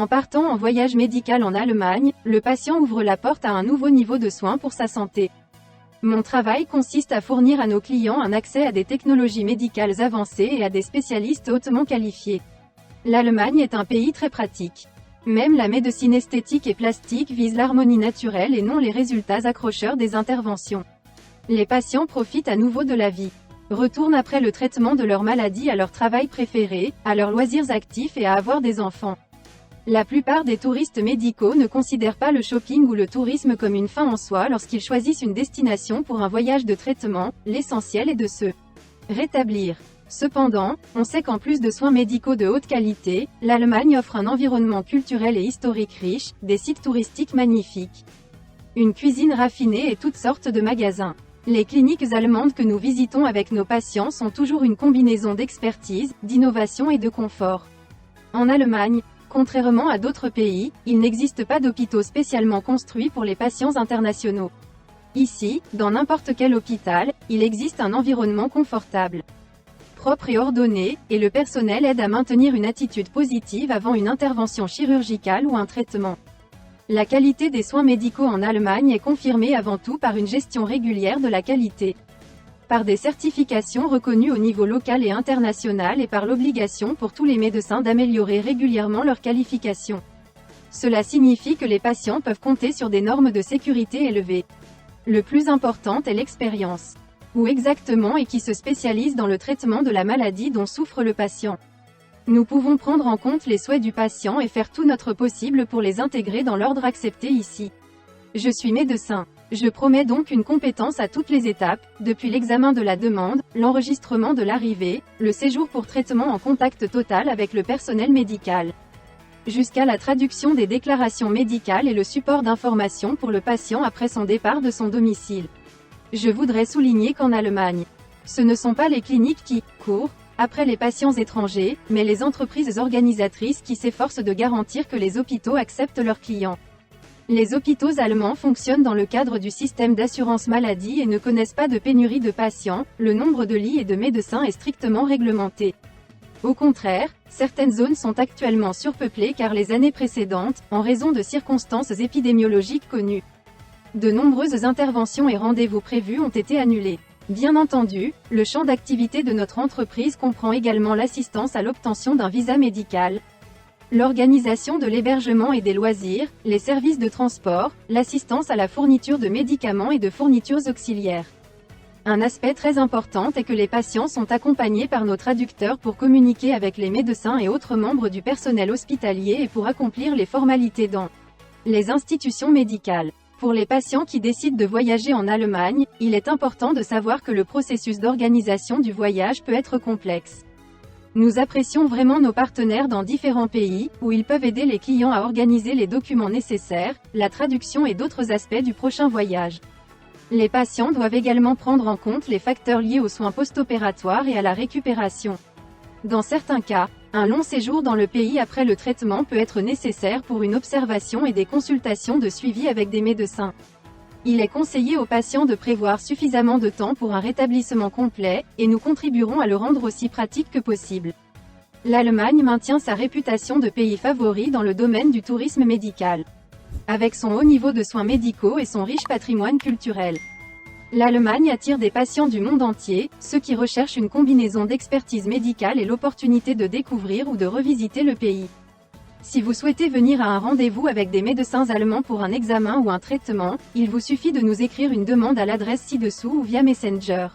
En partant en voyage médical en Allemagne, le patient ouvre la porte à un nouveau niveau de soins pour sa santé. Mon travail consiste à fournir à nos clients un accès à des technologies médicales avancées et à des spécialistes hautement qualifiés. L'Allemagne est un pays très pratique. Même la médecine esthétique et plastique vise l'harmonie naturelle et non les résultats accrocheurs des interventions. Les patients profitent à nouveau de la vie. Retournent après le traitement de leur maladie à leur travail préféré, à leurs loisirs actifs et à avoir des enfants. La plupart des touristes médicaux ne considèrent pas le shopping ou le tourisme comme une fin en soi lorsqu'ils choisissent une destination pour un voyage de traitement. L'essentiel est de se rétablir. Cependant, on sait qu'en plus de soins médicaux de haute qualité, l'Allemagne offre un environnement culturel et historique riche, des sites touristiques magnifiques, une cuisine raffinée et toutes sortes de magasins. Les cliniques allemandes que nous visitons avec nos patients sont toujours une combinaison d'expertise, d'innovation et de confort. En Allemagne, contrairement à d'autres pays, il n'existe pas d'hôpitaux spécialement construits pour les patients internationaux. Ici, dans n'importe quel hôpital, il existe un environnement confortable, propre et ordonné, et le personnel aide à maintenir une attitude positive avant une intervention chirurgicale ou un traitement. La qualité des soins médicaux en Allemagne est confirmée avant tout par une gestion régulière de la qualité, par des certifications reconnues au niveau local et international et par l'obligation pour tous les médecins d'améliorer régulièrement leur qualification. Cela signifie que les patients peuvent compter sur des normes de sécurité élevées. Le plus important est l'expérience. Où exactement et qui se spécialise dans le traitement de la maladie dont souffre le patient. Nous pouvons prendre en compte les souhaits du patient et faire tout notre possible pour les intégrer dans l'ordre accepté ici. Je suis médecin. Je promets donc une compétence à toutes les étapes, depuis l'examen de la demande, l'enregistrement de l'arrivée, le séjour pour traitement en contact total avec le personnel médical, jusqu'à la traduction des déclarations médicales et le support d'information pour le patient après son départ de son domicile. Je voudrais souligner qu'en Allemagne, ce ne sont pas les cliniques qui courent après les patients étrangers, mais les entreprises organisatrices qui s'efforcent de garantir que les hôpitaux acceptent leurs clients. Les hôpitaux allemands fonctionnent dans le cadre du système d'assurance maladie et ne connaissent pas de pénurie de patients, le nombre de lits et de médecins est strictement réglementé. Au contraire, certaines zones sont actuellement surpeuplées car les années précédentes, en raison de circonstances épidémiologiques connues, de nombreuses interventions et rendez-vous prévus ont été annulés. Bien entendu, le champ d'activité de notre entreprise comprend également l'assistance à l'obtention d'un visa médical, l'organisation de l'hébergement et des loisirs, les services de transport, l'assistance à la fourniture de médicaments et de fournitures auxiliaires. Un aspect très important est que les patients sont accompagnés par nos traducteurs pour communiquer avec les médecins et autres membres du personnel hospitalier et pour accomplir les formalités dans les institutions médicales. Pour les patients qui décident de voyager en Allemagne, il est important de savoir que le processus d'organisation du voyage peut être complexe. Nous apprécions vraiment nos partenaires dans différents pays, où ils peuvent aider les clients à organiser les documents nécessaires, la traduction et d'autres aspects du prochain voyage. Les patients doivent également prendre en compte les facteurs liés aux soins post-opératoires et à la récupération. Dans certains cas, un long séjour dans le pays après le traitement peut être nécessaire pour une observation et des consultations de suivi avec des médecins. Il est conseillé aux patients de prévoir suffisamment de temps pour un rétablissement complet, et nous contribuerons à le rendre aussi pratique que possible. L'Allemagne maintient sa réputation de pays favori dans le domaine du tourisme médical, avec son haut niveau de soins médicaux et son riche patrimoine culturel. L'Allemagne attire des patients du monde entier, ceux qui recherchent une combinaison d'expertise médicale et l'opportunité de découvrir ou de revisiter le pays. Si vous souhaitez venir à un rendez-vous avec des médecins allemands pour un examen ou un traitement, il vous suffit de nous écrire une demande à l'adresse ci-dessous ou via Messenger.